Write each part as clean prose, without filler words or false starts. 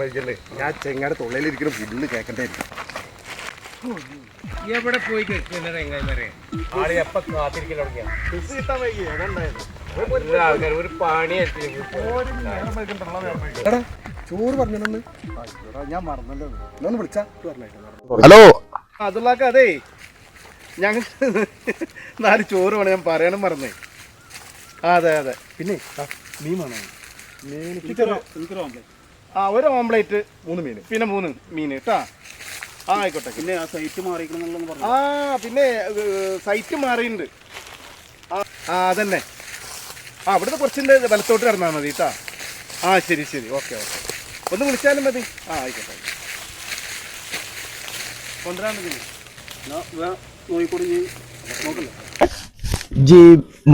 സമ്മതിക്കല്ലേ? ഞാൻ ചെങ്ങാടെ തൊള്ളയിലിരിക്കുന്ന ഫുള്ള് കേൾക്കണ്ടായിരിക്കും. എവിടെ പോയി കേൾക്കുന്നത് എങ്ങനെ ആളെ എപ്പ കാത്തിരിക്കൽ തുടങ്ങിയ ആൾക്കാർ ഒരു പണി ചോറ് പറഞ്ഞോന്ന് ഞാൻ മറന്നല്ലോ. ഒന്ന് വിളിച്ചാ ഹലോ അതുള്ളാക്ക. അതെ ഞങ്ങൾ 4 ചോറ് വേണം. ഞാൻ പറയാനും മറന്നേ. അതെ അതെ. പിന്നെ മീൻ വേണോ? ഒരു ഓംപ്ലേറ്റ് 3 മീൻ പിന്നെ 3 മീൻ കേട്ടാ. ആയിക്കോട്ടെ. പിന്നെ ആ സൈറ്റ് മാറിയിരിക്കണം. പിന്നെ സൈറ്റ് മാറിയിട്ടുണ്ട്. അതന്നെ. അവിടുന്ന് കുറച്ചിൻ്റെ വലത്തോട്ട് കിടന്നാൽ മതി കേട്ടാ. ശരി ശരി. Okay okay. ഒന്ന് വിളിച്ചാലും മതി. ആയിക്കോട്ടെ. ജി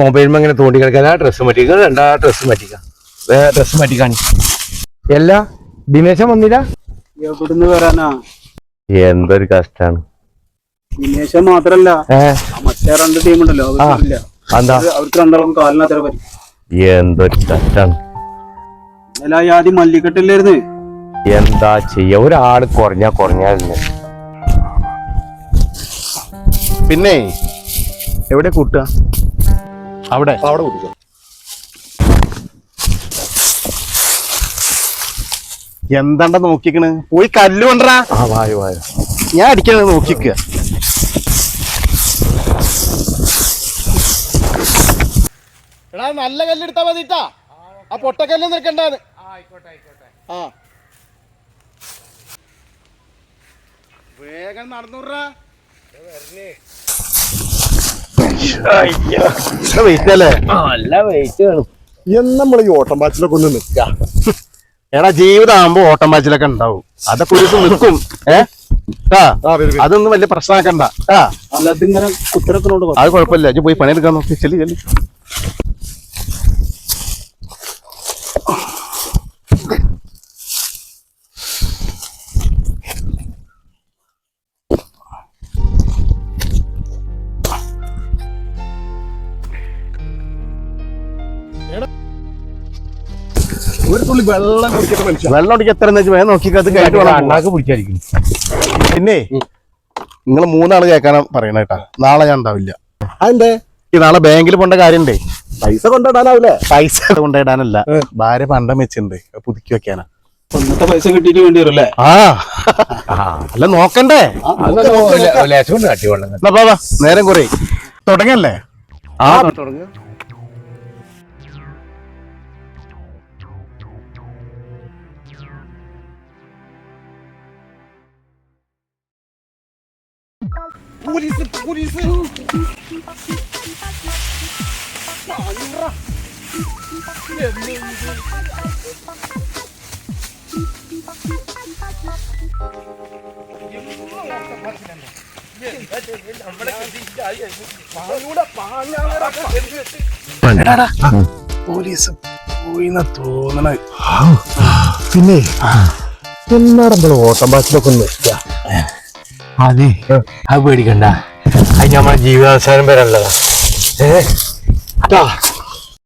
മൊബൈൽ അങ്ങനെ തോണ്ടി കളിക്കാൻ ആ ഡ്രസ്സ് മാറ്റിക്ക. 2 ഡ്രസ്സ് മാറ്റിക്കാം. ഡ്രസ്സ് മാറ്റിക്കാണി. എല്ലാ ദിനേശൻ വന്നില്ല? എവിടുന്ന് വരാനാ? എന്തൊരു കഷ്ടാണ്. ദിനേശൻ മാത്രല്ല മറ്റേ 2 ടീമുണ്ടല്ലോ, അവർക്ക് 2 കാലിനത്ര പറ്റി. എന്തൊരു കഷ്ടാണ്. ആദ്യം മല്ലിക്കെട്ടില്ലായിരുന്നു. എന്താ ചെയ്യ, ഒരാള് കുറഞ്ഞായിരുന്നു. പിന്നെ എവിടെ കൂട്ടുക? അവിടെ കൂട്ടുക. എന്താണ്ട നോക്കിക്കണ്? പോയി കല്ല് കൊണ്ടറാ. വായോ ഞാൻ അടിക്കണത് നോക്കിക്ക. എടാ നല്ല കല്ലെടുത്താ മതിട്ടാ. ആ പൊട്ടക്കല്ല് നിൽക്കണ്ടാന്ന്. വേഗം നടന്നൂറാ. വെയിറ്റ് അല്ലേ? നല്ല വെയിറ്റ് വേണം. നമ്മൾ ഈ ഓട്ടം പാച്ചിലൊക്കെ ഒന്ന് നിക്ക. എടാ ജീവിതം ആകുമ്പോ ഓട്ടം പാച്ചിലൊക്കെ ഉണ്ടാവും. അതൊക്കെ ഒരു ദിവസം നിൽക്കും. അതൊന്നും വലിയ പ്രശ്നമാക്കണ്ട. അത് കുഴപ്പമില്ല. ഇജ്ജ് പോയി പണിയെടുക്കാൻ നോക്കി. ചെല്ലി ഒരു തുള്ളി വെള്ളം കുടിക്കട്ടെ മനുഷ്യ. വെള്ളം കുടിക്കാൻ എത്ര വേഗം നോക്കിക്കത് കഴിഞ്ഞിട്ട് അണ്ണാക്ക് പിടിച്ചായിരിക്കും. പിന്നെ നിങ്ങൾ 3 ആള് കേൾക്കാനാ പറയണ കേട്ടാ. നാളെ ഞാൻ ഉണ്ടാവില്ല. അതെന്തേ? ഈ നാളെ ബാങ്കിൽ പോണ്ട കാര്യണ്ടേ. പൈസ കൊണ്ടിടാനാവില്ലേ? പൈസ കൊണ്ടിടാനല്ല, ഭാര്യ പണ്ടം വെച്ചിട്ടുണ്ട്, പുതുക്കി വെക്കാനാ. പൈസ കിട്ടിയിട്ട് വേണ്ടി വരും അല്ലേ? അല്ല നോക്കണ്ടേ. നേരം കുറേ തുടങ്ങല്ലേ? തുടങ്ങ. പോലീസ് പോലീസ് പോയിന്ന തോന്നണ. പിന്നെ എന്നാടെ ഓട്ടം പാച്ചിലൊക്കെ ഒന്ന് വെക്ക. അതെ, അത് പേടിക്കണ്ട. അത് നമ്മളെ ജീവിതാവസാനം വരെ ഉള്ളതാ.